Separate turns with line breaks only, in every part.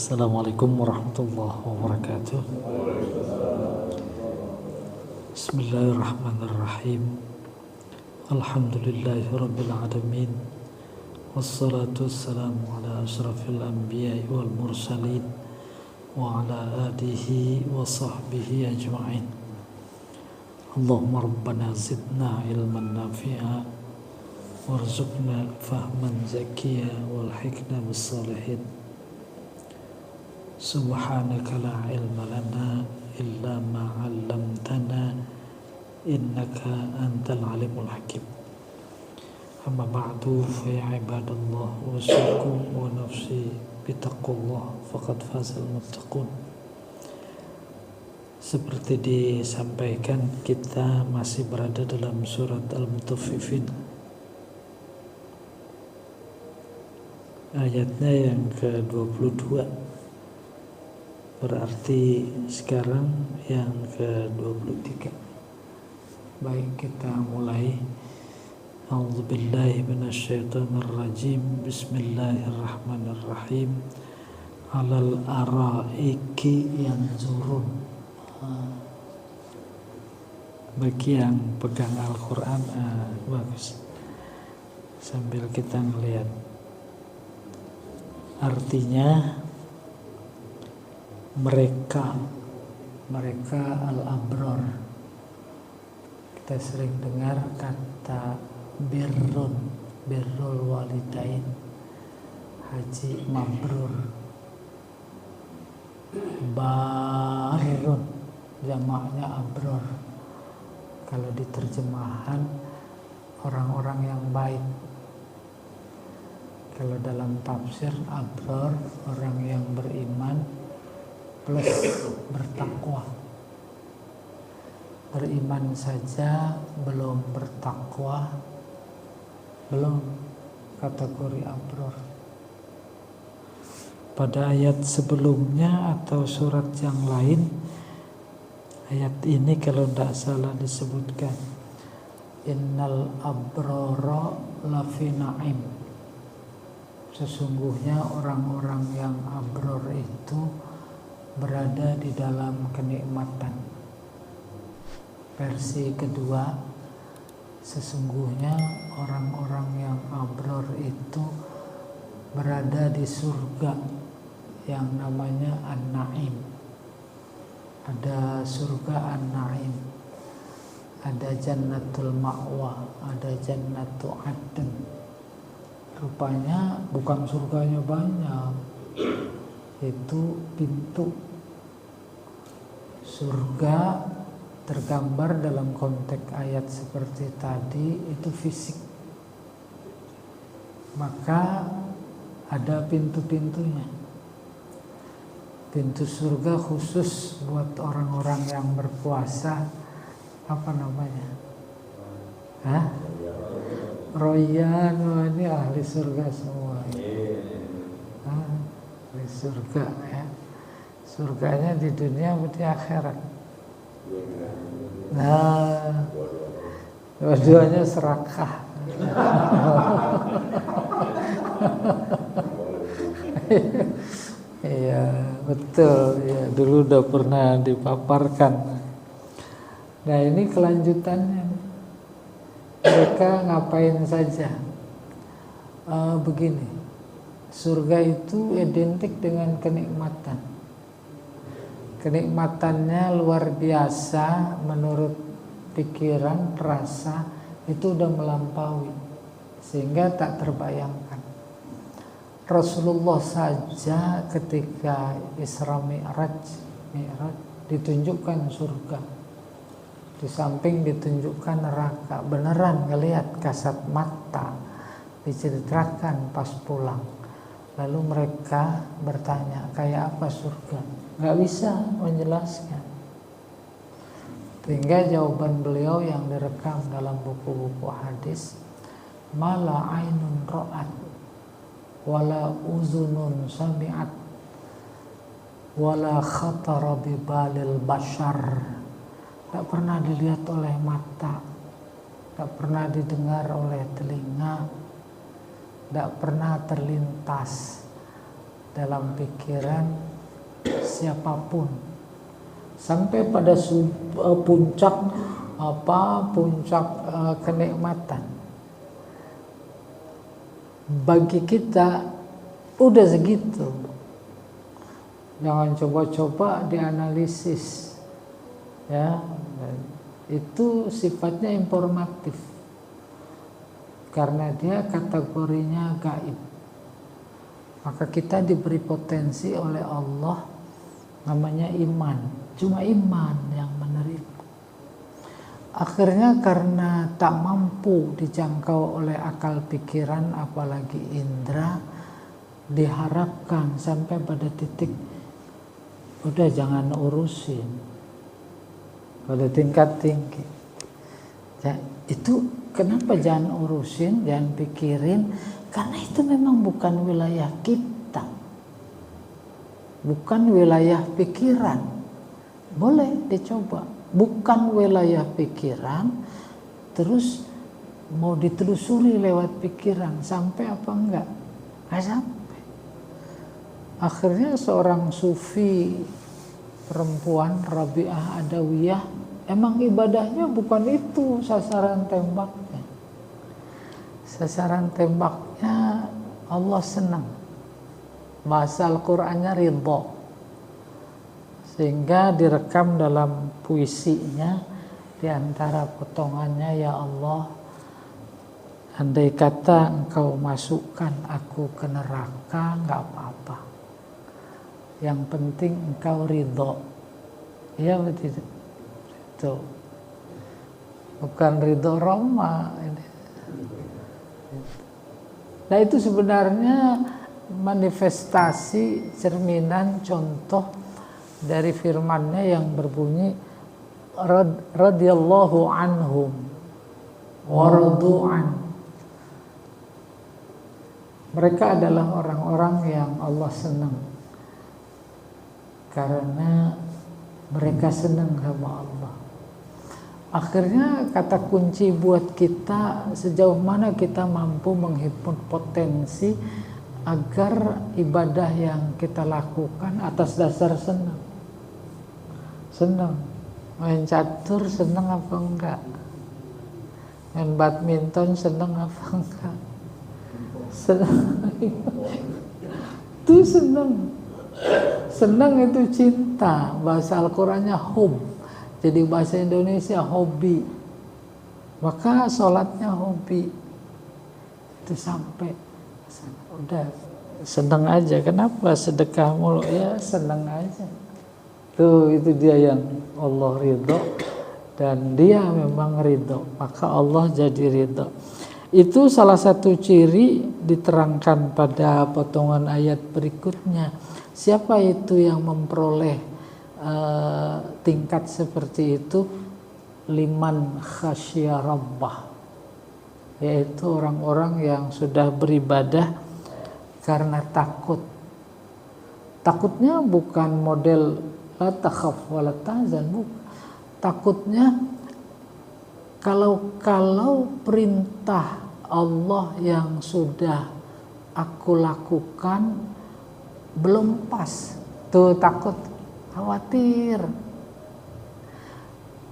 Assalamualaikum warahmatullahi wabarakatuh. Bismillahirrahmanirrahim. Alhamdulillahirabbil alamin. Wassalatu wassalamu ala asyrafil anbiya'i wal mursalin wa ala alihi wa sahbihi ajma'in. Allahumma rabbana zidna ilman nafi'a warzuqna fahman zakiyya walhiqna bis salihin. Subhanaka la ilma lana illa ma 'allamtana innaka antal alimul hakim. Amma ba'du fa ya ibadallah usikum wa nafsi bitaqullah faqad fazal muttaqun. Seperti disampaikan, kita masih berada dalam surat Al-Mutaffifin, ayatnya yang ke-22. Berarti sekarang yang ke-23. Baik, kita mulai. A'udzubillahi minasyaitonirrajim. Bismillahirrahmanirrahim. Alal araiki yanzurun. Bagi yang pegang Al-Quran, bagus. Sambil kita ngelihat. Artinya mereka al-abror. Kita sering dengar kata birrul walidain, haji mabrur. Barun jamaknya abror. Kalau diterjemahan orang-orang yang baik. Kalau dalam tafsir abror orang yang beriman plus bertakwa. Beriman saja belum bertakwa, belum kategori abror. Pada ayat sebelumnya atau surat yang lain, ayat ini kalau tidak salah disebutkan innal abrara lafi na'im. Sesungguhnya orang-orang yang abror itu berada di dalam kenikmatan. Versi kedua, sesungguhnya orang-orang yang abror itu berada di surga yang namanya An-Naim. Ada surga An-Naim, ada Jannatul Ma'wa, ada Jannatul Adn. Rupanya bukan surganya banyak, itu pintu. Surga tergambar dalam konteks ayat seperti tadi itu fisik, maka ada pintu-pintunya. Pintu surga khusus buat orang-orang yang berpuasa, apa namanya? Royan. Ini ahli surga semua. Ahli surga ya. Surganya di dunia atau di akhirat? Nah, dua-duanya serakah. Iya, betul. Ya, dulu udah pernah dipaparkan. Nah, ini kelanjutannya. Mereka ngapain saja? Begini, surga itu identik dengan kenikmatan. Kenikmatannya luar biasa menurut pikiran, rasa, itu udah melampaui sehingga tak terbayangkan. Rasulullah saja ketika Isra Mi'raj ditunjukkan surga, di samping ditunjukkan neraka. Beneran ngelihat kasat mata, diceritakan pas pulang. Lalu mereka bertanya, kayak apa surga? Gak bisa menjelaskan. Sehingga jawaban beliau yang direkam dalam buku-buku hadis, mala ainun ra'at wala uzunun sami'at wala khatara bibalil bashar. Tak pernah dilihat oleh mata, tak pernah didengar oleh telinga, tak pernah terlintas dalam pikiran siapapun sampai pada puncak kenikmatan. Bagi kita udah segitu, jangan coba-coba dianalisis, ya. Itu sifatnya informatif karena dia kategorinya gaib. Maka kita diberi potensi oleh Allah namanya iman, cuma iman yang menerima. Akhirnya karena tak mampu dijangkau oleh akal pikiran apalagi indera, diharapkan sampai pada titik udah jangan urusin pada tingkat tinggi. Ya, itu kenapa jangan urusin, jangan pikirin, karena itu memang bukan wilayah kita, bukan wilayah pikiran. Boleh dicoba, bukan wilayah pikiran, terus mau ditelusuri lewat pikiran, sampai apa enggak? Nggak sampai. Akhirnya seorang sufi perempuan Rabi'ah Adawiyah, emang ibadahnya bukan itu sasaran tembaknya. Sasaran tembaknya Allah senang. Bahasa Al-Qur'annya ridho. Sehingga direkam dalam puisinya, di antara potongannya, ya Allah, andai kata engkau masukkan aku ke neraka, nggak apa-apa. Yang penting engkau ridho. Iya betul. Itu bukan ridho Roma. Nah itu sebenarnya manifestasi cerminan contoh dari firman-Nya yang berbunyi radhiyallahu anhum wa radu'an. Mereka adalah orang-orang yang Allah senang karena mereka senang sama Allah. Akhirnya kata kunci buat kita, sejauh mana kita mampu menghimpun potensi agar ibadah yang kita lakukan atas dasar senang. Senang. Main catur senang apa enggak? Main badminton senang apa enggak? Senang. Itu senang. Senang itu cinta. Bahasa Al-Qurannya hub. Jadi bahasa Indonesia hobi. Maka sholatnya hobi. Itu sampai udah senang aja. Kenapa sedekah mulu? Ya senang aja. Tuh itu dia yang Allah ridho. Dan dia memang ridho. Maka Allah jadi ridho. Itu salah satu ciri diterangkan pada potongan ayat berikutnya. Siapa itu yang memperoleh tingkat seperti itu? Liman khasya rabbah, yaitu orang-orang yang sudah beribadah karena takut. Takutnya bukan model la takhaf wa la tahzan, bukan. Takutnya kalau perintah Allah yang sudah aku lakukan belum pas, tuh takut, khawatir.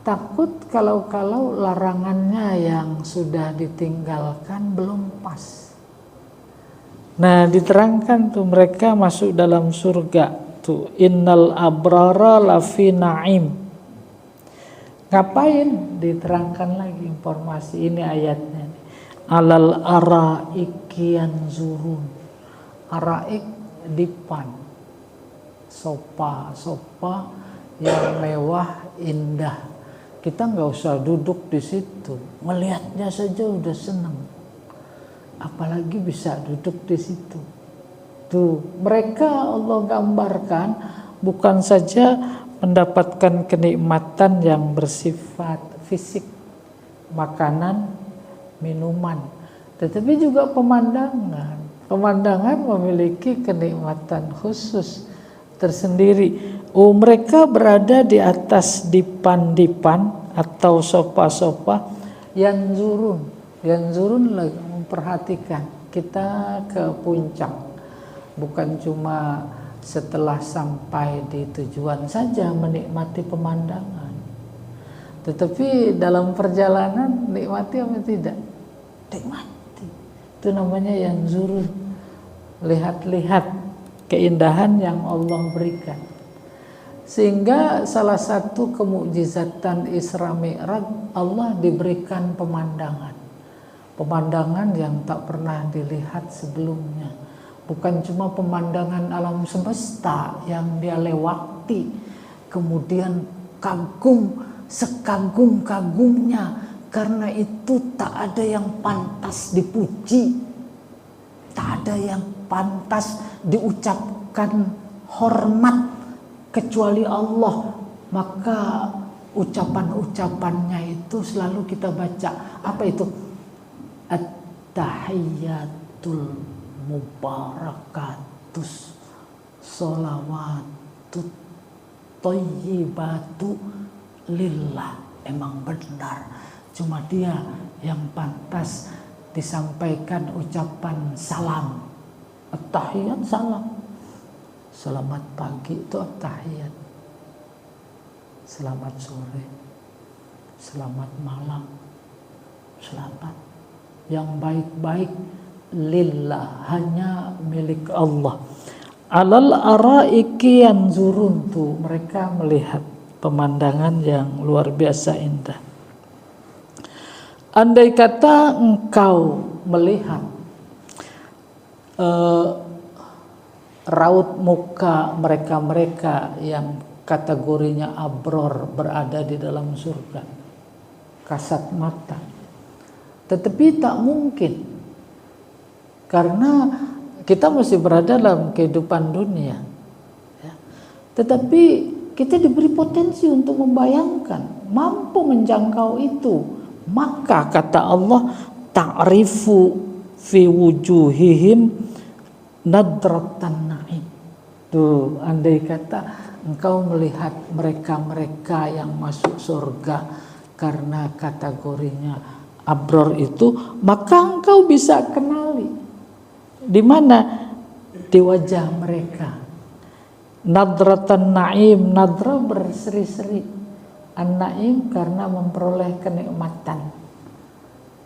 Takut kalau larangannya yang sudah ditinggalkan belum pas. Nah, diterangkan tuh mereka masuk dalam surga. Tuh innal abrara lafi na'im. Ngapain? Diterangkan lagi informasi ini ayatnya. Alal araiki yanzurun. Araik dipan. Sofa yang mewah, indah. Kita nggak usah duduk di situ, melihatnya saja udah senang. Apalagi bisa duduk di situ. Tuh, mereka Allah gambarkan bukan saja mendapatkan kenikmatan yang bersifat fisik, makanan, minuman, tetapi juga pemandangan. Pemandangan memiliki kenikmatan khusus tersendiri. Mereka berada di atas dipan-dipan atau sofa-sofa yang zurun lagi memperhatikan. Kita ke puncak, bukan cuma setelah sampai di tujuan saja menikmati pemandangan, tetapi dalam perjalanan nikmati apa tidak? Nikmati. Itu namanya yang zurun, lihat-lihat keindahan yang Allah berikan. Sehingga salah satu kemukjizatan Isra Mi'raj, Allah diberikan pemandangan. Pemandangan yang tak pernah dilihat sebelumnya. Bukan cuma pemandangan alam semesta yang dia lewati, kemudian kagum, sekagum-kagumnya, karena itu tak ada yang pantas dipuji, tak ada yang pantas diucapkan hormat kecuali Allah. Maka ucapan-ucapannya itu selalu kita baca. Apa itu? At-tahiyyatul mubarakatus sholawatut thayyibatu lillah. Emang benar, cuma dia yang pantas disampaikan ucapan salam. At-tahiyyat salam. Selamat pagi itu at-tahiyyat. Selamat sore, selamat malam, selamat. Yang baik-baik lillah, hanya milik Allah. Alal araiki yanzurun, tuh mereka melihat pemandangan yang luar biasa indah. Andai kata engkau melihat raut muka mereka-mereka yang kategorinya abror berada di dalam surga, kasat mata, tetapi tak mungkin, karena kita masih berada dalam kehidupan dunia, ya. Tetapi kita diberi potensi untuk membayangkan, mampu menjangkau itu. Maka kata Allah, ta'rifu fi wujuhihim nadratan na'im. Tuh, andai kata engkau melihat mereka-mereka yang masuk surga karena kategorinya abror itu, maka engkau bisa kenali. Di mana? Di wajah mereka. Nadratan na'im, nadra berseri-seri. An-na'im karena memperoleh kenikmatan.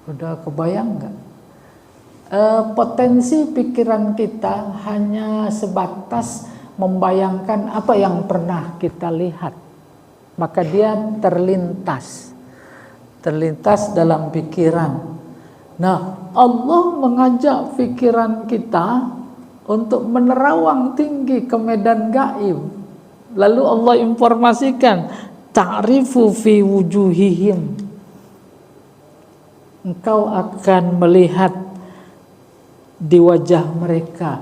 Udah kebayang nggak? Potensi pikiran kita hanya sebatas membayangkan apa yang pernah kita lihat. Maka dia terlintas dalam pikiran. Nah, Allah mengajak pikiran kita untuk menerawang tinggi ke medan gaib. Lalu Allah informasikan, ta'rifu fi wujuhihim, engkau akan melihat di wajah mereka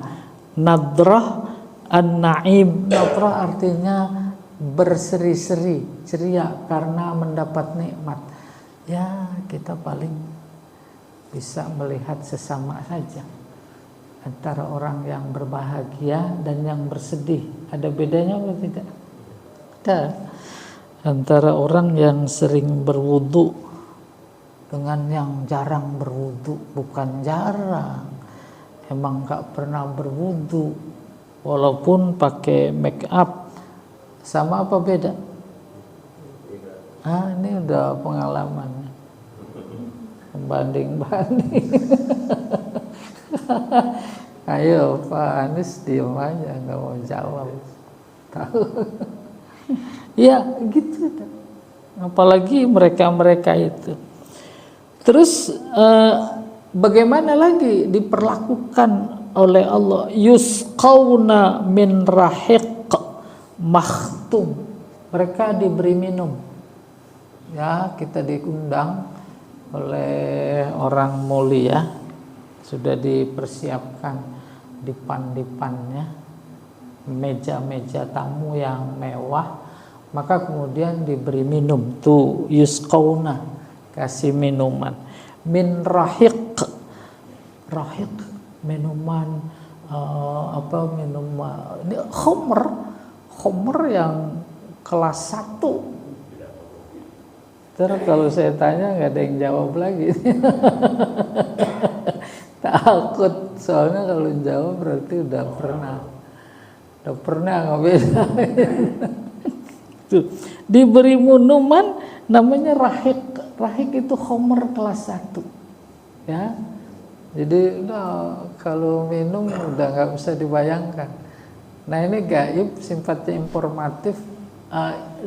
nadrah an-na'im. Nadrah artinya berseri-seri, ceria karena mendapat nikmat. Ya, kita paling bisa melihat sesama saja antara orang yang berbahagia dan yang bersedih. Ada bedanya atau tidak? Ada. Antara orang yang sering berwudu dengan yang jarang berwudu. Bukan jarang, emang gak pernah berwudu walaupun pakai make up. Sama apa beda? Ini udah pengalaman, banding-banding. Ayo Pak Anies diem aja, nggak mau jawab. Tahu? Ya gitu. Apalagi mereka-mereka itu. Terus bagaimana lagi diperlakukan oleh Allah? Yusqauna min rahiq makhtum. Mereka diberi minum. Ya, kita diundang oleh orang mulia, sudah dipersiapkan dipan-dipannya, meja-meja tamu yang mewah, maka kemudian diberi minum. Tuh yusqauna, kasih minuman min rahiq. Rahiq minuman minuman ini khamr yang kelas 1. Terus kalau saya tanya nggak ada yang jawab lagi. Tak takut, soalnya kalau jawab berarti udah pernah nggak beda. Tuh, diberi minuman namanya rahik itu khamr kelas 1 ya. Jadi kalau minum udah nggak bisa dibayangkan. Nah ini gaib, sifatnya informatif,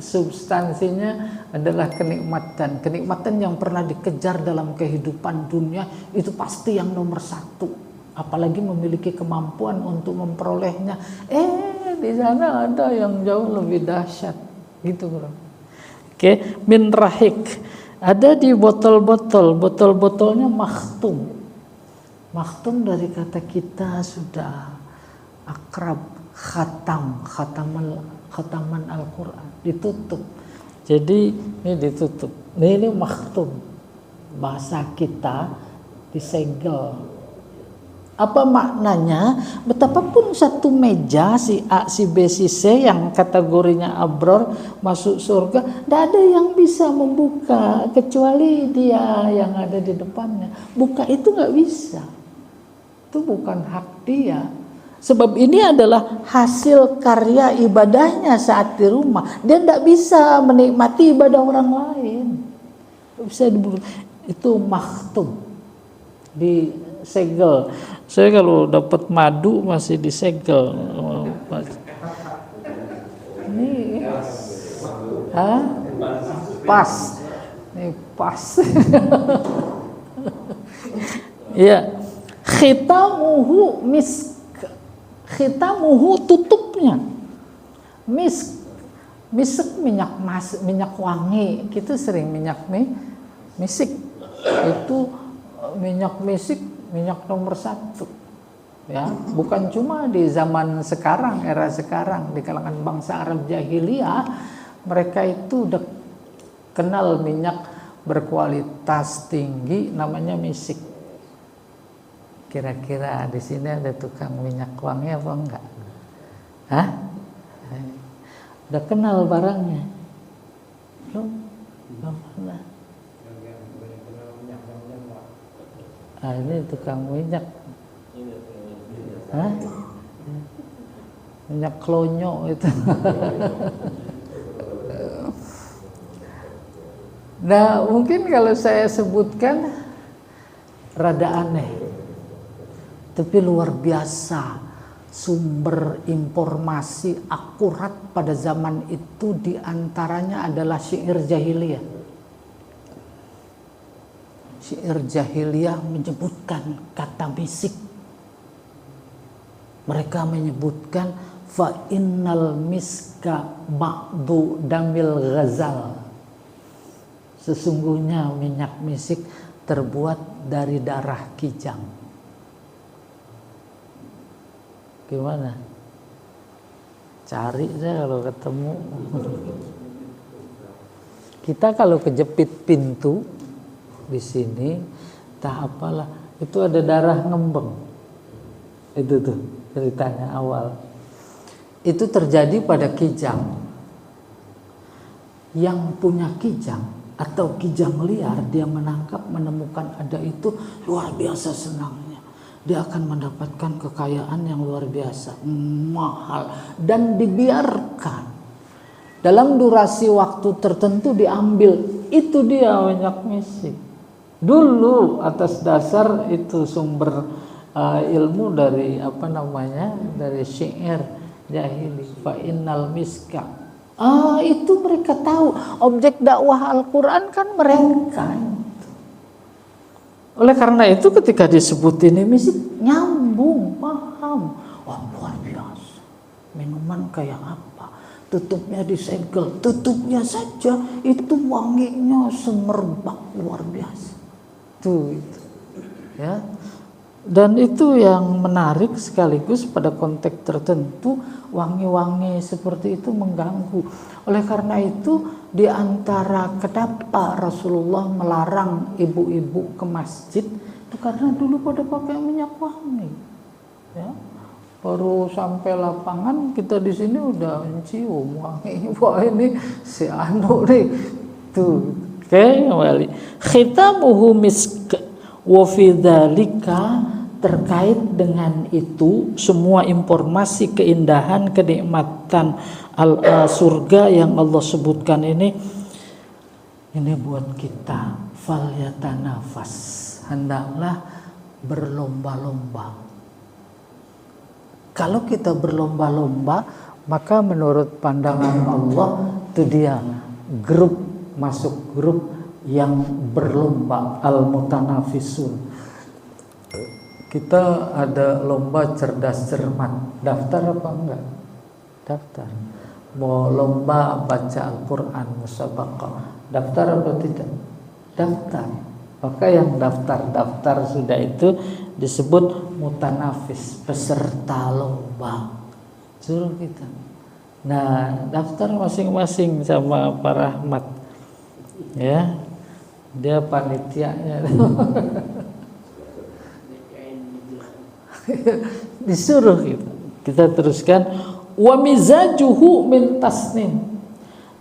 substansinya adalah kenikmatan yang pernah dikejar dalam kehidupan dunia, itu pasti yang nomor 1, apalagi memiliki kemampuan untuk memperolehnya. Di sana ada yang jauh lebih dahsyat gitu bro. Oke, min rahik ada di botolnya makhtum dari kata kita sudah akrab, khataman Al-Quran, ditutup. Jadi ini ditutup. Ini makhtum, bahasa kita disegel. Apa maknanya? Betapapun satu meja si A, si B, si C yang kategorinya abror masuk surga, tidak ada yang bisa membuka kecuali dia yang ada di depannya. Buka itu nggak bisa. Itu bukan hak dia. Sebab ini adalah hasil karya ibadahnya saat di rumah. Dia tidak bisa menikmati ibadah orang lain. Bisa itu makhtum, disegel. Saya kalau dapat madu masih disegel. Ini pas. Ini pas. Ya. Khitamuhu misk. Khitamuhu tutupnya misk. Misk minyak wangi. Kita sering misik. Itu minyak misik, minyak nomor 1 ya. Bukan cuma di zaman sekarang, era sekarang, di kalangan bangsa Arab jahiliyah mereka itu udah kenal minyak berkualitas tinggi namanya misik. Kira-kira di sini ada tukang minyak wangi apa enggak? Hah? Udah kenal barangnya? Belum pernah. Ini tukang minyak. Hah? Minyak klonyo itu. Nah, mungkin kalau saya sebutkan rada aneh, tapi luar biasa sumber informasi akurat pada zaman itu, diantaranya adalah syair jahiliyah. Syair jahiliyah menyebutkan kata misik. Mereka menyebutkan fa innal miska ba'du damil ghazal. Sesungguhnya minyak misik terbuat dari darah kijang. Gimana? Cari saya kalau ketemu. Kita kalau kejepit pintu di sini, tak apalah, itu ada darah ngembeng. Itu tuh ceritanya awal. Itu terjadi pada kijang. Yang punya kijang atau kijang liar, dia menangkap, menemukan ada itu, luar biasa senangnya. Dia akan mendapatkan kekayaan yang luar biasa, mahal, dan dibiarkan. Dalam durasi waktu tertentu diambil, itu dia minyak misik. Dulu atas dasar itu sumber ilmu dari dari syair jahili, fa innal miska. Itu mereka tahu, objek dakwah Al-Quran kan mereka. Oleh karena itu ketika disebut ini misik, nyambung, paham. Wah, luar biasa. Minuman kayak apa? Tutupnya disegel, tutupnya saja itu wanginya semerbak, luar biasa. Itu. Ya. Dan itu yang menarik, sekaligus pada konteks tertentu wangi-wangi seperti itu mengganggu. Oleh karena itu di antara kenapa Rasulullah melarang ibu-ibu ke masjid itu karena dulu pada pakai minyak wangi. Ya. Baru sampai lapangan kita di sini udah mencium wangi. Wah, ini si anu nih. Tuh. Oke, kembali. Khitamuhu misk wa fi dzalika terkait dengan itu, semua informasi keindahan, kenikmatan surga yang Allah sebutkan ini buat kita. Falyatanafas, hendaklah berlomba-lomba. Kalau kita berlomba-lomba, maka menurut pandangan Allah itu dia masuk grup yang berlomba, al-mutanafisun. Kita ada lomba cerdas cermat, daftar apa enggak? Daftar. Mau lomba baca Al-Quran musabaqah, daftar apa tidak? Daftar. Maka yang daftar sudah itu disebut mutanafis, peserta lomba. Suruh kita. Nah, daftar masing-masing sama Pak Rahmat. Ya. Dia panitianya. Disuruh kita teruskan. Wa mizajuhu min tasnim.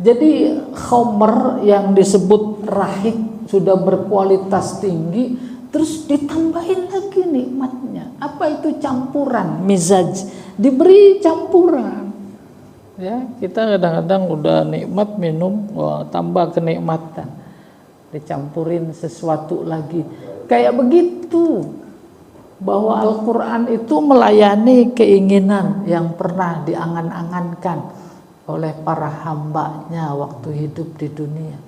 Jadi khamr yang disebut rahik sudah berkualitas tinggi, terus ditambahin lagi nikmatnya. Apa itu campuran? Mizaj, diberi campuran. Ya, kita kadang-kadang udah nikmat minum, tambah kenikmatan, dicampurin sesuatu lagi. Kayak begitu. Bahwa Al-Quran itu melayani keinginan yang pernah diangan-angankan oleh para hambanya waktu hidup di dunia.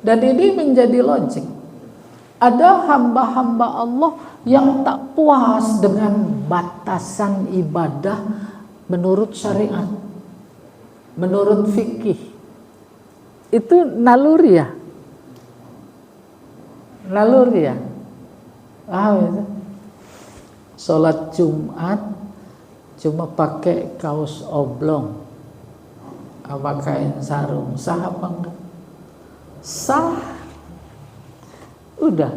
Dan ini menjadi logik. Ada hamba-hamba Allah yang tak puas dengan batasan ibadah menurut syariat, menurut fikih. Itu naluri ya. Sholat Jumat cuma pakai kaos oblong apa kain sarung, sah apa enggak? Sah. Udah.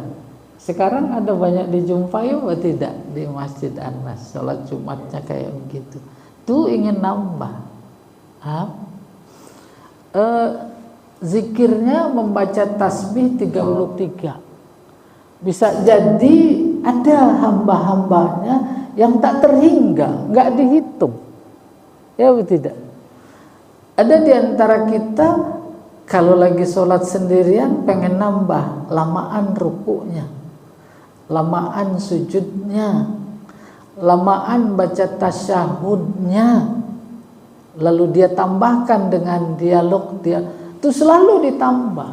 Sekarang ada banyak dijumpai apa tidak di Masjid Anas sholat Jumatnya kayak begitu. Tuh ingin nambah. Zikirnya membaca tasbih 33. Bisa jadi ada hamba-hambanya yang tak terhingga, nggak dihitung. Ya atau tidak? Ada di antara kita kalau lagi sholat sendirian pengen nambah lamaan rukunya, lamaan sujudnya, lamaan baca tasyahudnya, lalu dia tambahkan dengan dialog dia, itu selalu ditambah.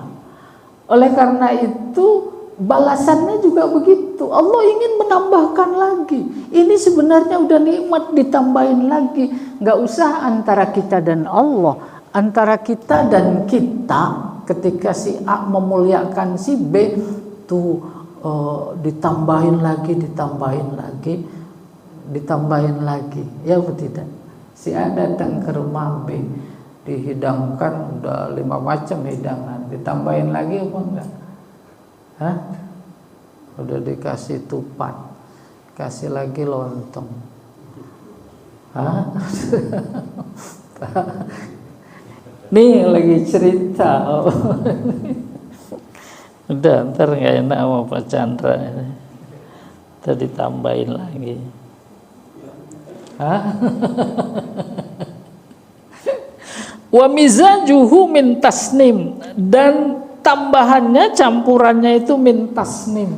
Oleh karena itu balasannya juga begitu. Allah ingin menambahkan lagi. Ini sebenarnya udah nikmat ditambahin lagi. Nggak usah antara kita dan Allah, antara kita dan kita. Ketika si A memuliakan si B, tuh ditambahin lagi. Ya atau tidak? Si A datang ke rumah B, dihidangkan udah 5 macam hidangan, ditambahin lagi apa enggak? Udah dikasih tupat, kasih lagi lontong. Nih lagi cerita. Udah ntar nggak enak sama Pak Chandra. Tadi tambahin lagi. Wa mizajuhu min tasnim, dan tambahannya, campurannya itu min tasnim.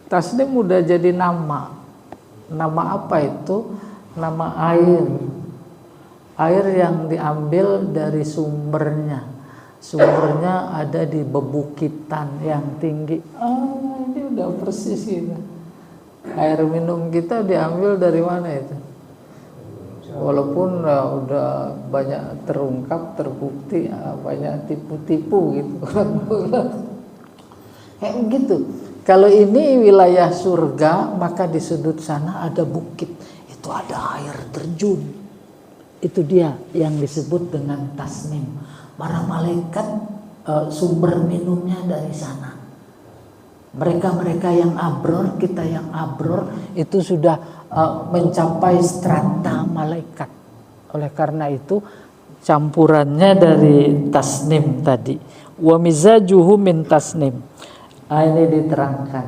Tasnim udah jadi nama. Nama apa itu? Nama air. Air yang diambil dari sumbernya. Sumbernya ada di bebukitan yang tinggi. Ini udah persis gitu. Air minum kita diambil dari mana itu? Walaupun udah banyak terungkap, terbukti, banyak tipu-tipu gitu. Kayak begitu. Kalau ini wilayah surga, maka di sudut sana ada bukit. Itu ada air terjun. Itu dia yang disebut dengan tasnim. Para malaikat sumber minumnya dari sana. Mereka-mereka yang abror, kita yang abror, itu sudah mencapai strata malaikat. Oleh karena itu campurannya dari tasnim tadi. Wa mizajuhu min tasnim. Ini diterangkan.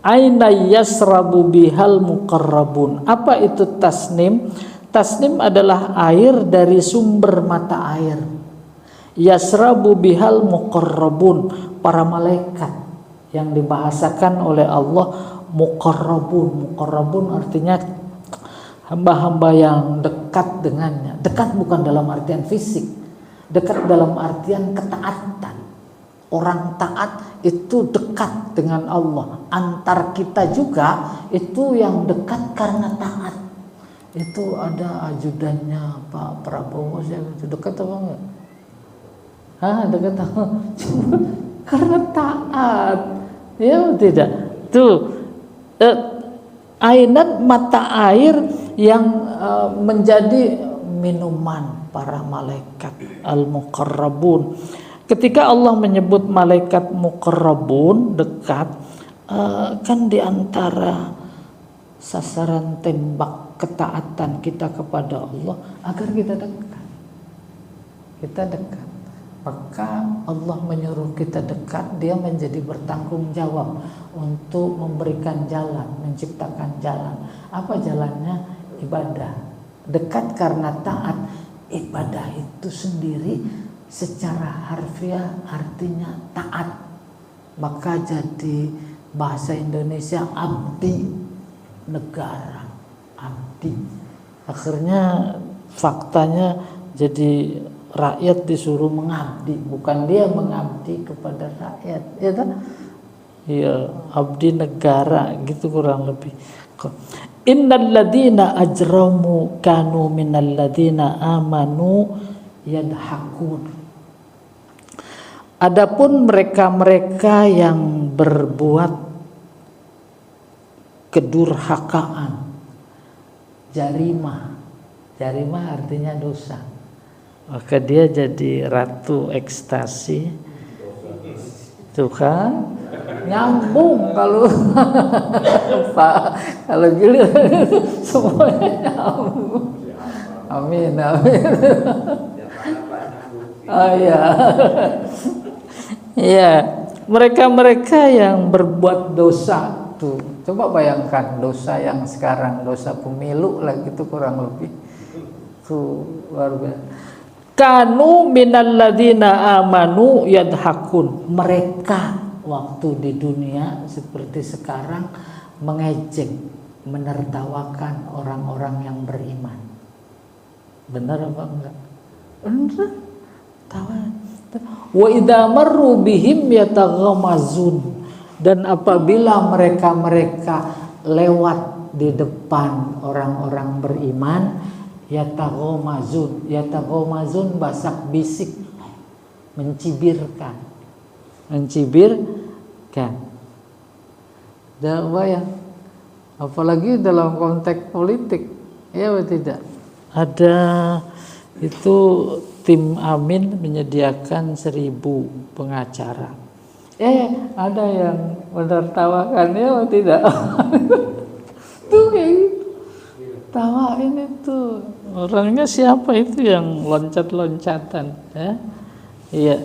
Aina yasrabu bihal muqarrabun. Apa itu tasnim? Tasnim adalah air dari sumber mata air. Yasrabu bihal muqarrabun, para malaikat yang dibahasakan oleh Allah muqarrabun. Muqarrabun artinya hamba-hamba yang dekat dengannya. Dekat bukan dalam artian fisik, dekat dalam artian ketaatan. Orang taat itu dekat dengan Allah. Antar kita juga itu yang dekat karena taat. Itu ada ajudannya Pak Prabowo, saya itu dekat apa enggak? Dekat apa? Cuma karena taat. Ya tidak. Tuh ainat mata air yang menjadi minuman para malaikat al-muqarrabun. Ketika Allah menyebut malaikat muqarrabun, dekat, kan diantara sasaran tembak ketaatan kita kepada Allah agar kita dekat. Kita dekat. Maka Allah menyuruh kita dekat, dia menjadi bertanggung jawab untuk memberikan jalan, menciptakan jalan. Apa jalannya? Ibadah. Dekat karena taat. Ibadah itu sendiri secara harfiah artinya taat. Maka jadi bahasa Indonesia abdi negara, abdi. Akhirnya faktanya jadi rakyat disuruh mengabdi, bukan dia mengabdi kepada rakyat, ya kan? Iya, abdi negara gitu kurang lebih. Innal ladzina ajramu kanu minal ladzina amanu yadhakun. Adapun mereka-mereka yang berbuat kedurhakaan, jarimah artinya dosa, maka dia jadi ratu ekstasi. Tuh kan nyambung kalau Pak, kalau gini semuanya nyambung. Amin. Oh ya. Ya, mereka-mereka yang berbuat dosa tuh. Coba bayangkan dosa yang sekarang, dosa pemilu lah gitu kurang lebih. Tuh luar biasa. Kanu minal ladzina amanu yadhakun. Mereka waktu di dunia seperti sekarang mengejek, menertawakan orang-orang yang beriman. Benar apa enggak? Benar. Tawa. Wa idza marru bihim yataghamazun. Dan apabila mereka lewat di depan orang-orang beriman, yataghamazun basak bisik, mencibirkan. Dan bayang, apalagi dalam konteks politik, ya tidak. Ada itu tim Amin menyediakan 1000 pengacara. Ada yang menertawakan, ya tidak. Tuh kayak gitu. Tawain itu. Orangnya siapa itu yang loncat-loncatan, ya? Iya.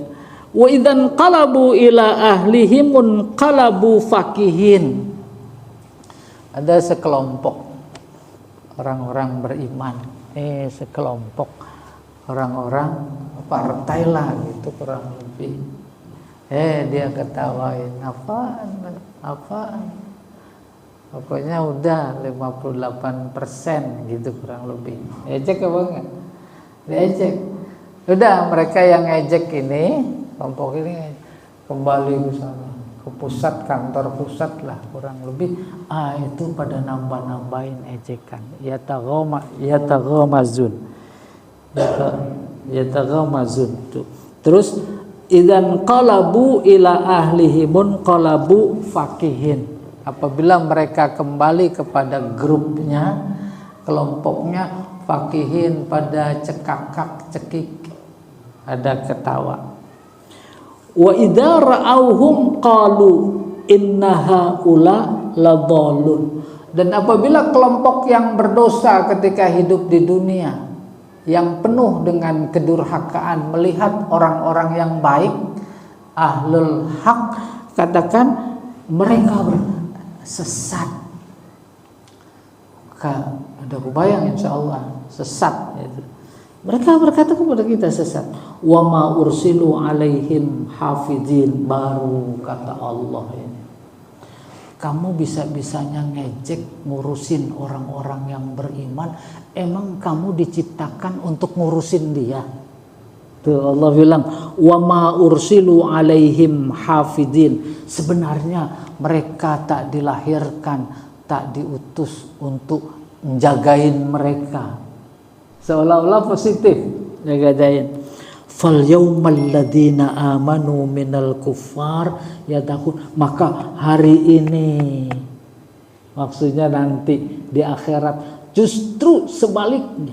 Wa idzan qalabu ila ahlihimun qalabu fakihin. Ada sekelompok orang-orang beriman, sekelompok orang-orang partai lah gitu kurang lebih. Dia ketawain apaan. Pokoknya udah 58% gitu kurang lebih. Ejek apa enggak? Diejek. Udah mereka yang ejek ini, kelompok ini kembali ke sana, ke pusat, kantor pusat lah kurang lebih. Itu pada nambah-nambahin ejekan. Yataghamazun. Terus idzan qalabu ila ahlihimun qalabu fakihin. Apabila mereka kembali kepada grupnya, kelompoknya, fakihin pada cekakak cekik, ada ketawa. Wa idza ra'auhum qalu inna haula ladallun. Dan apabila kelompok yang berdosa ketika hidup di dunia, yang penuh dengan kedurhakaan, melihat orang-orang yang baik, ahlul haq, katakan mereka sesat. Ada kebayang insya Allah sesat itu. Mereka berkata kepada kita sesat. Wa ma ursilu alaihim hafizin, baru kata Allah ini. Kamu bisa-bisanya ngejek ngurusin orang-orang yang beriman, emang kamu diciptakan untuk ngurusin dia? Tuh Allah bilang wa ma ursilu alaihim hafizin. Sebenarnya mereka tak dilahirkan, tak diutus untuk menjagain mereka. Seolah-olah positif jagain. Fal yaumal ladzina amanu minal kuffar yadahun, maka hari ini, maksudnya nanti di akhirat, justru sebaliknya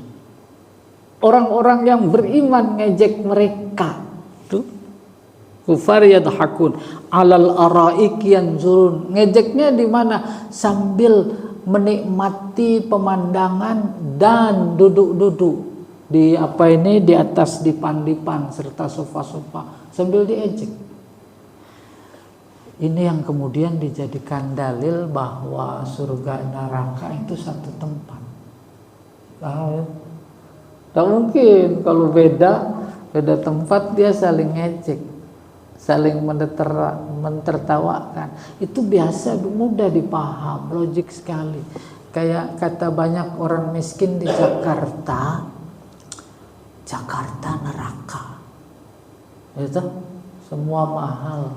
orang-orang yang beriman ngejek mereka. Tuh kufar yadhakun alal araiki yanzurun, ngejeknya di mana? Sambil menikmati pemandangan dan duduk-duduk di di atas dipan-dipan serta sofa-sofa sambil diejek. Ini yang kemudian dijadikan dalil bahwa surga neraka itu satu tempat. Tak mungkin kalau beda tempat dia saling ngejek, saling mentertawakan. Itu biasa, mudah dipaham, logik sekali. Kayak kata banyak orang miskin di Jakarta neraka. Itu semua mahal.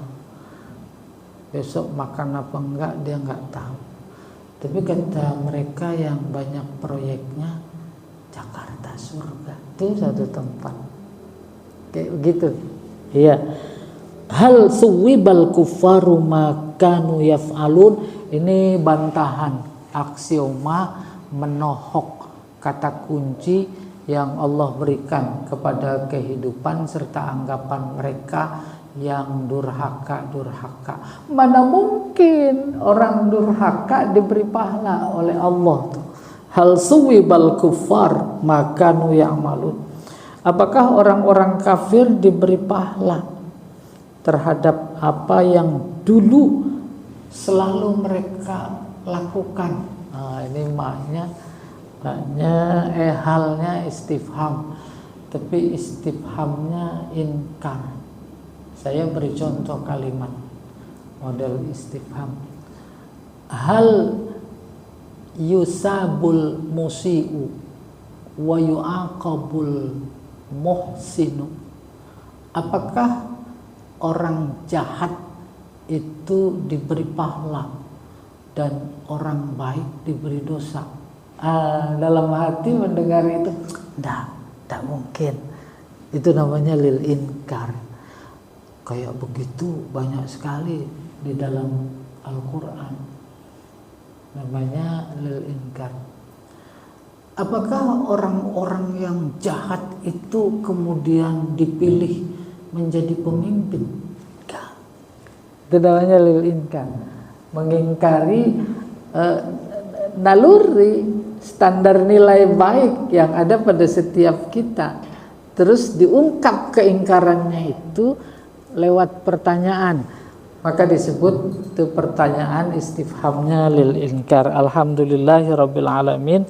Besok makan apa enggak dia enggak tahu. Tapi kata mereka yang banyak proyeknya, Jakarta surga. Itu satu tempat. Kayak begitu. Iya. Hal suwibal kufaru makanu yaf'alun. Ini bantahan, aksioma menohok kata kunci yang Allah berikan kepada kehidupan serta anggapan mereka yang durhaka. Mana mungkin orang durhaka diberi pahala oleh Allah? Hal suwibal kuffar makanu ya'malun. Apakah orang-orang kafir diberi pahala terhadap apa yang dulu selalu mereka lakukan? Nah, ini maknya halnya istifham, tapi istifhamnya inkar. Saya beri contoh kalimat model istifham. Hal yusabul musi'u wa yu'aqabul muhsinu. Apakah orang jahat itu diberi pahala dan orang baik diberi dosa? Dalam hati mendengar itu, tak mungkin. Itu namanya lil inkar. Kayak begitu banyak sekali di dalam Al-Quran. Namanya lil inkar. Apakah orang-orang yang jahat itu kemudian dipilih menjadi pemimpin? Enggak. Itu namanya lil inkar. Mengingkari naluri, standar nilai baik yang ada pada setiap kita, terus diungkap keingkarannya itu lewat pertanyaan, maka disebut itu pertanyaan istifhamnya lil inkar. Alhamdulillahirabbil alamin.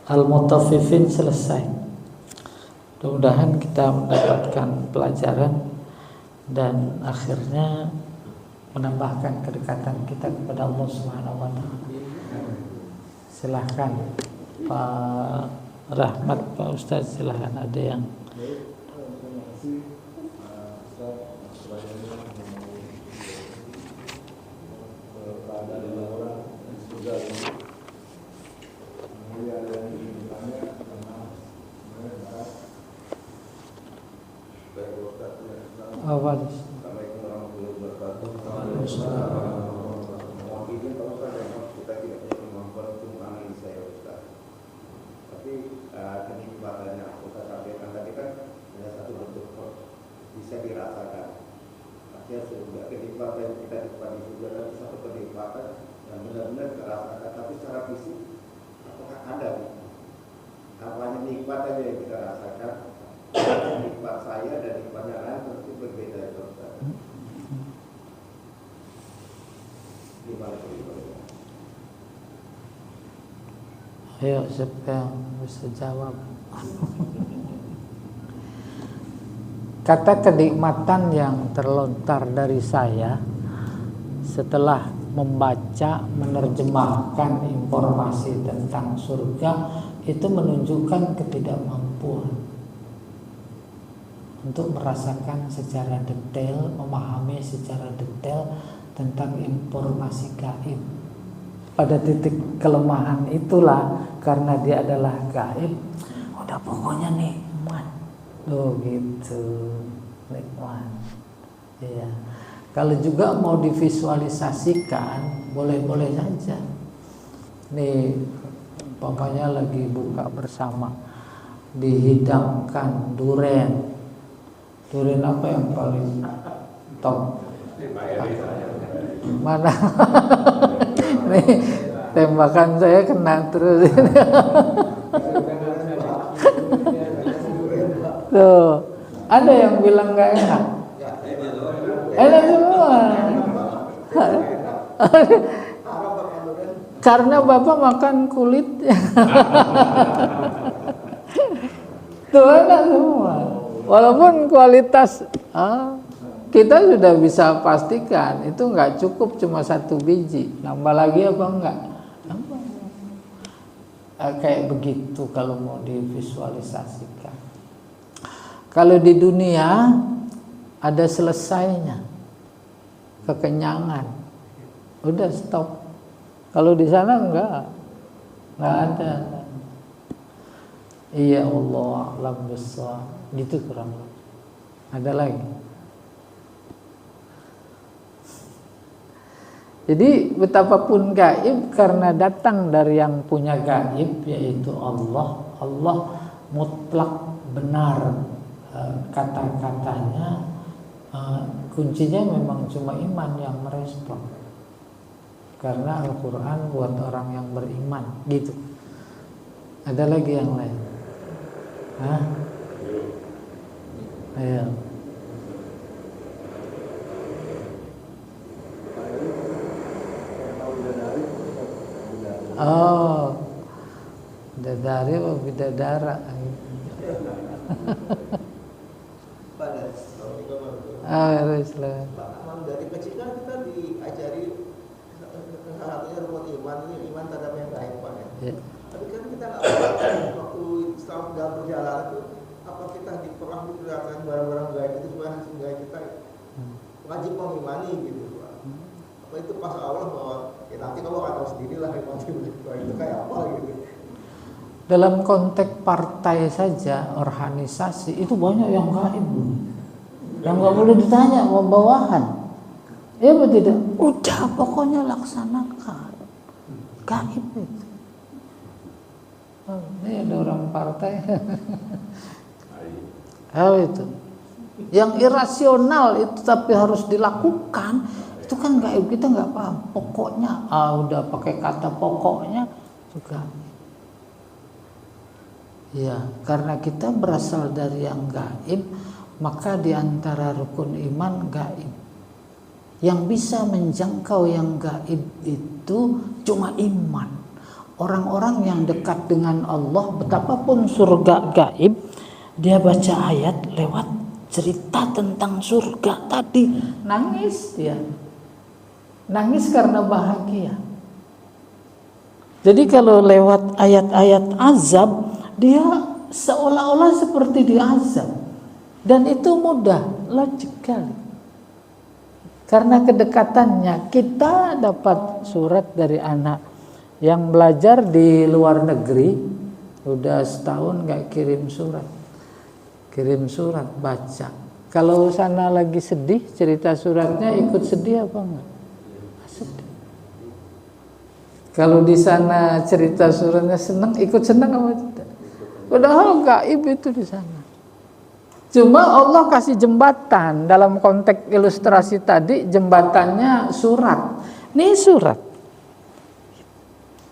Al-Mutaffifin selesai. Mudah-mudahan kita mendapatkan pelajaran dan akhirnya menambahkan kedekatan kita kepada Allah Subhanahu wa taala. Silahkan Pak Rahmat, Pak Ustadz, silahkan ada yang Ayo siapa yang bisa jawab? Kata kenikmatan yang terlontar dari saya setelah membaca, menerjemahkan informasi tentang surga itu menunjukkan ketidakmampuan untuk merasakan secara detail, memahami secara detail tentang informasi gaib. Pada titik kelemahan itulah, karena dia adalah gaib, udah pokoknya nikmat. Oh gitu, nikmat. Iya. Kalau juga mau divisualisasikan, boleh-boleh saja. Nih, umpamanya lagi buka bersama, dihidangkan duren. Duren apa yang paling top? Mana? Nih, tembakan saya kena terus. Tuh, ada yang bilang nggak enak. Enak semua. Karena Bapak makan kulitnya. Tuh enak semua. Walaupun kualitas kita sudah bisa pastikan itu nggak cukup cuma 1 biji, nambah lagi apa enggak? Kayak begitu kalau mau divisualisasikan. Kalau di dunia ada selesainya, kekenyangan, udah stop. Kalau di sana enggak ada. Iya Allah alam besar, gitu kurang lebih. Ada lagi. Jadi betapapun gaib karena datang dari yang punya gaib yaitu Allah. Allah mutlak benar kata-katanya. Kuncinya memang cuma iman yang merespon. Karena Al-Quran buat orang yang beriman, gitu. Ada lagi yang lain? Hah? Ayo. Oh, bidadari atau bidadara? Haruslah.
Dari kecil kan kita diajari salah satunya rukun iman, ini iman terhadap yang gaib, Pak. Ya. Tapi kan kita nggak waktu setelah dalam perjalanan itu apa kita pernah diperlihatkan barang-barang gaib itu sehingga kita wajib mengimani gitu, Pak. Apa itu pas awal bahwa ya nanti kamu akan tahu sendiri lah itu kayak apa gitu.
Dalam konteks partai saja, organisasi itu banyak yang gaib, yang nggak boleh ditanya, bawahan. Ya betul tidak? Udah pokoknya laksanakan. Gaib itu. Ini ada orang partai. Itu. Yang irasional itu tapi harus dilakukan. Itu kan gaib, kita nggak paham. Pokoknya, udah pakai kata pokoknya juga. Ya, karena kita berasal dari yang gaib, maka di antara rukun iman gaib. Yang bisa menjangkau yang gaib itu cuma iman. Orang-orang yang dekat dengan Allah, betapapun surga gaib, dia baca ayat lewat cerita tentang surga tadi, nangis dia. Nangis karena bahagia. Jadi kalau lewat ayat-ayat azab, dia seolah-olah seperti diazab. Dan itu mudah, logik kali. Karena kedekatannya, kita dapat surat dari anak yang belajar di luar negeri, udah setahun gak kirim surat. Kirim surat, baca. Kalau sana lagi sedih, cerita suratnya ikut sedih apa enggak? Sedih. Kalau di sana cerita suratnya senang, ikut senang apa tidak? Padahal gaib itu di sana. Cuma Allah kasih jembatan. Dalam konteks ilustrasi tadi, jembatannya surat. Ini surat.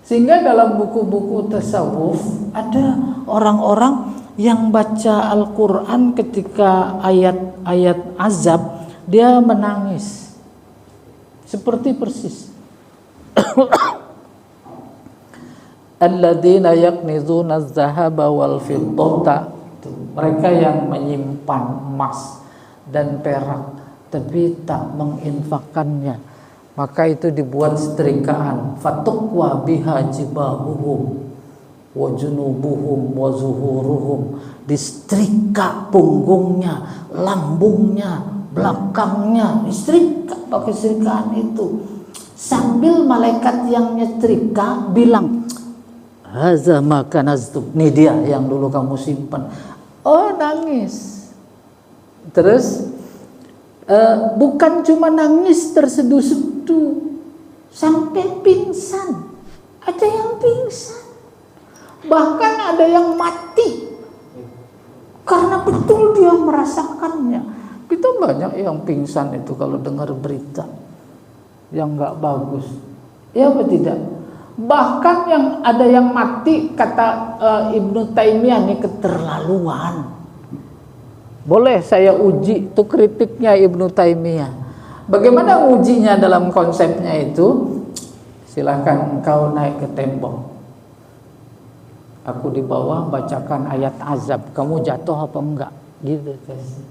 Sehingga dalam buku-buku tasawuf ada orang-orang yang baca Al-Quran ketika ayat-ayat azab, dia menangis. Seperti persis. alladzina yaknizuna az-zahaba wal fiddata, mereka yang menyimpan emas dan perak tapi tak menginfakkannya, maka itu dibuat setrikaan, fatuqwa biha jibahuhum wa junubuhum wa zuhuruhum, disetrika punggungnya, lambungnya, belakangnya, disetrika pakai setrikaan itu, sambil malaikat yang nyetrika bilang, haza ma kanaztum, ini dia yang dulu kamu simpan. Oh, nangis. Terus bukan cuma nangis terseduh-seduh, sampai pingsan. Ada yang pingsan, bahkan ada yang mati karena betul dia merasakannya. Kita banyak yang pingsan itu kalau dengar berita yang nggak bagus, ya apa tidak? Bahkan yang ada yang mati, kata Ibnu Taimiyah, ini keterlaluan. Boleh saya uji itu kritiknya Ibnu Taimiyah. Bagaimana ujinya dalam konsepnya itu? Silahkan engkau naik ke tembok, aku di bawah bacakan ayat azab, kamu jatuh apa enggak? Gitu tes.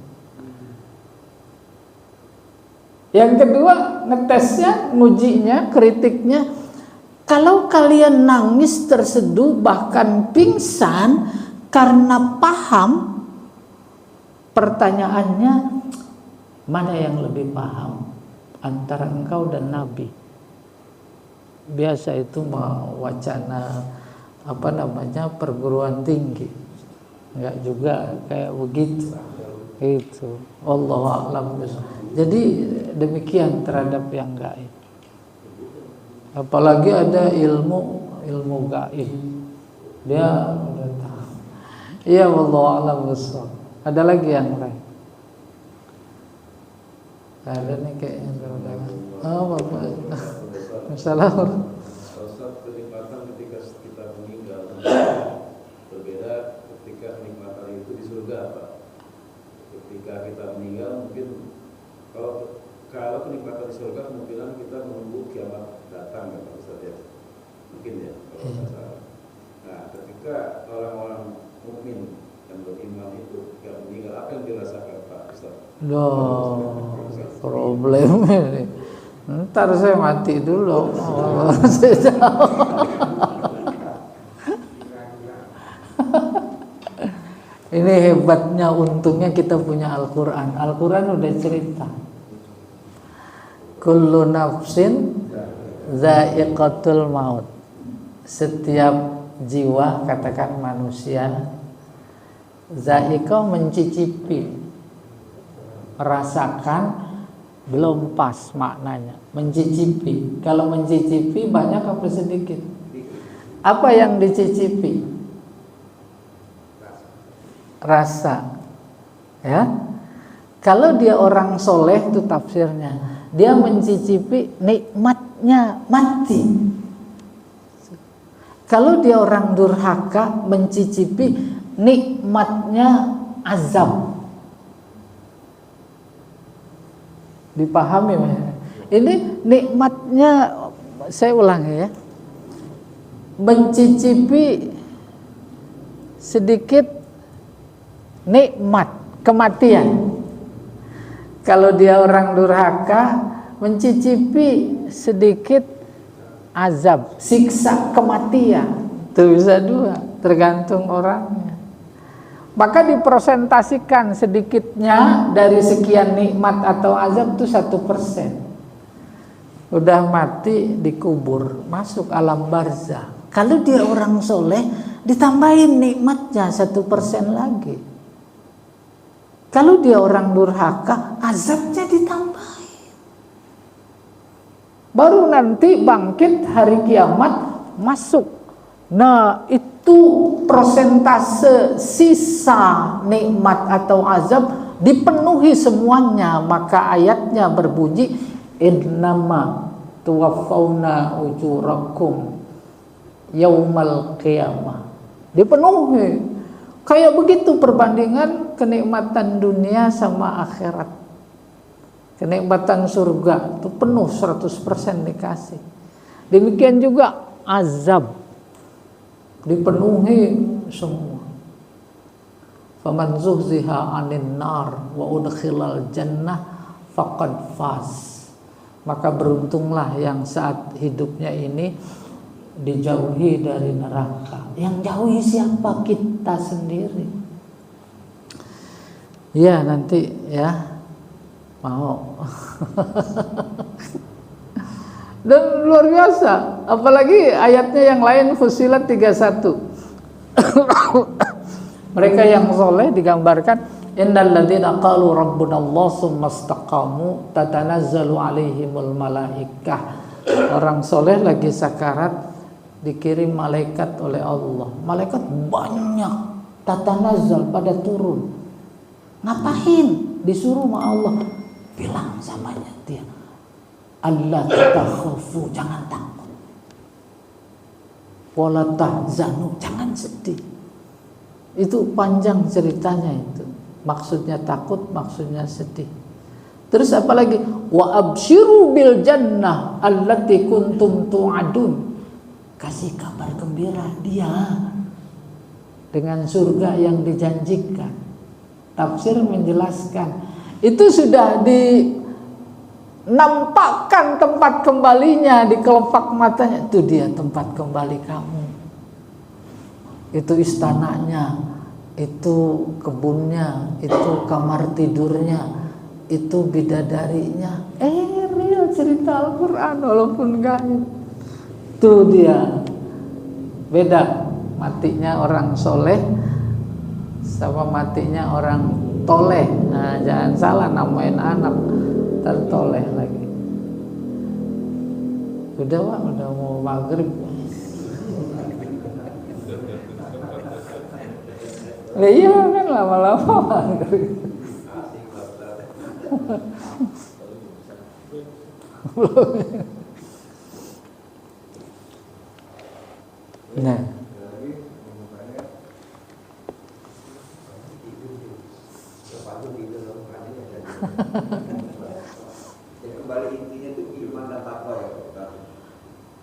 Yang kedua, ngetesnya, ngujinya, kritiknya, kalau kalian nangis terseduh bahkan pingsan karena paham, pertanyaannya, mana yang lebih paham antara engkau dan Nabi? Biasa itu wacana perguruan tinggi, enggak juga kayak begitu. Itu Allahu a'lam. Jadi demikian terhadap yang gaib. Apalagi ada ilmu gaib, dia udah tahu. Iya, wallahu a'lam bishawab. Ada lagi yang lain? Ada nih kayaknya. Oh, Bapak. Assalamualaikum.
Kenikmatan ketika kita meninggal berbeda ketika kenikmatan itu di surga, Pak. Ketika kita meninggal mungkin kalau kenikmatan di surga kemungkinan kita menunggu kiamat datang ya Pak Ustaz ya. Mungkin ya kalau nggak salah. Nah, ketika orang-orang mukmin yang beriman itu ketika meninggal, apa yang dirasakan Pak Ustaz?
Problemnya nih. Ntar saya mati dulu. Ini hebatnya, untungnya kita punya Al-Quran. Al-Quran udah cerita. Kullu nafsin za'iqatul maut. Setiap jiwa, katakan manusia, za'iqah mencicipi, merasakan. Belum pas maknanya, mencicipi. Kalau mencicipi banyak apa sedikit? Apa yang dicicipi? Rasa. Ya. Kalau dia orang soleh itu tafsirnya, dia mencicipi nikmatnya mati. Kalau dia orang durhaka, mencicipi nikmatnya azab. Dipahami ya? Ini nikmatnya, saya ulangi ya, mencicipi sedikit nikmat kematian. Kalau dia orang durhaka, mencicipi sedikit azab, siksa kematian. Itu bisa dua, tergantung orangnya. Maka dipresentasikan sedikitnya dari sekian nikmat atau azab itu 1%. Udah mati dikubur, masuk alam barzah. Kalau dia orang soleh, ditambahin nikmatnya 1% lagi. Kalau dia orang durhaka, azabnya ditambahin. Baru nanti bangkit hari kiamat masuk. Nah, itu persentase sisa nikmat atau azab dipenuhi semuanya. Maka ayatnya berbunyi, innama tuwaffawna ujurakum yaumal qiyamah. Dipenuhi. Kayak begitu perbandingan kenikmatan dunia sama akhirat. Kenikmatan surga itu penuh 100% dikasih. Demikian juga azab. dipenuhi semua. Faman zuhziha 'anil nar wa udkhilal jannah faqad faz. Maka beruntunglah yang saat hidupnya ini dijauhi dari neraka. Yang jauhi siapa? Kita sendiri. Ya, nanti ya mau. Dan luar biasa, apalagi ayatnya yang lain, Fussilat 31. Mereka yang soleh digambarkan, innal ladzina qalu rabbunallah tsumma istaqamu tatanazzalu alaihimul malaikah. Orang soleh lagi sakarat dikirim malaikat oleh Allah. Malaikat banyak, tatanazzal, pada turun. Ngapain? Disuruh sama Allah, bilang samanya dia, Allah takhafu, jangan takut. Wala tahzanu, jangan sedih. Itu panjang ceritanya itu. Maksudnya takut, maksudnya sedih. Terus apalagi? Wa absyiru bil jannah allati kuntum tu'adun. Kasih kabar gembira dia dengan surga yang dijanjikan. Tafsir menjelaskan itu sudah dinampakkan tempat kembalinya di kelopak matanya. Itu dia tempat kembali kamu. Itu istananya, itu kebunnya, itu kamar tidurnya, itu bidadarinya. Real cerita Al-Quran walaupun gaib. Itu dia. Beda matinya orang soleh sama matinya orang toleh. Nah, jangan salah namain anak tertoleh lagi. Udah Pak, udah mau maghrib. Iya kan lama-lama maghrib. Nah,
kembali intinya itu iman dan takwa ya Pak.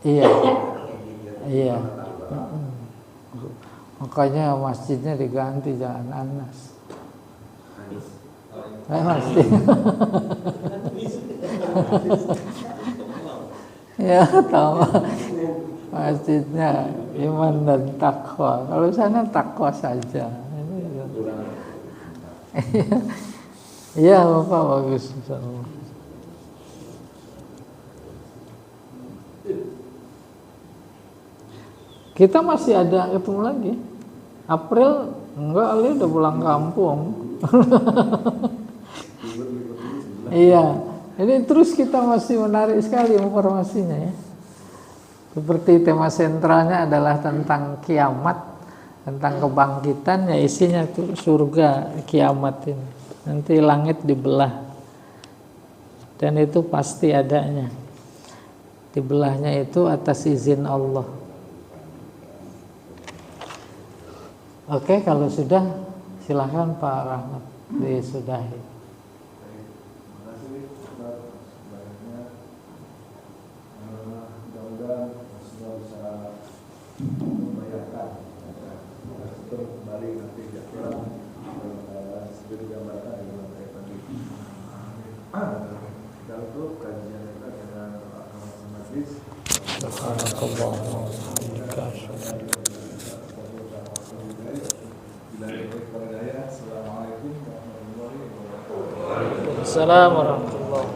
iya, iya. Makanya masjidnya diganti, jangan Anas. Masjid. Ya tahu. Masjidnya iman dan takwa. Kalau sana takwa saja. Iya Bapak, bagus. Kita masih ada ketemu lagi. April enggak, Ali udah pulang kampung. Iya, ini terus kita masih menarik sekali informasinya ya. Seperti tema sentralnya adalah tentang kiamat, tentang kebangkitan, ya isinya tuh surga kiamat ini. Nanti langit dibelah. Dan itu pasti adanya. Dibelahnya itu atas izin Allah. Oke, kalau sudah silahkan Pak Rahmat disudahi.
Terima kasih sebanyak-banyaknya. Mudah-mudahan semua bisa membayarkan untuk kembali nanti di akhirat seperti digambarkan di dalam ayat tadi. Dan untuk kajian kita dengan Pak Kamal Majlis.
Assalamualaikum warahmatullahi wabarakatuh.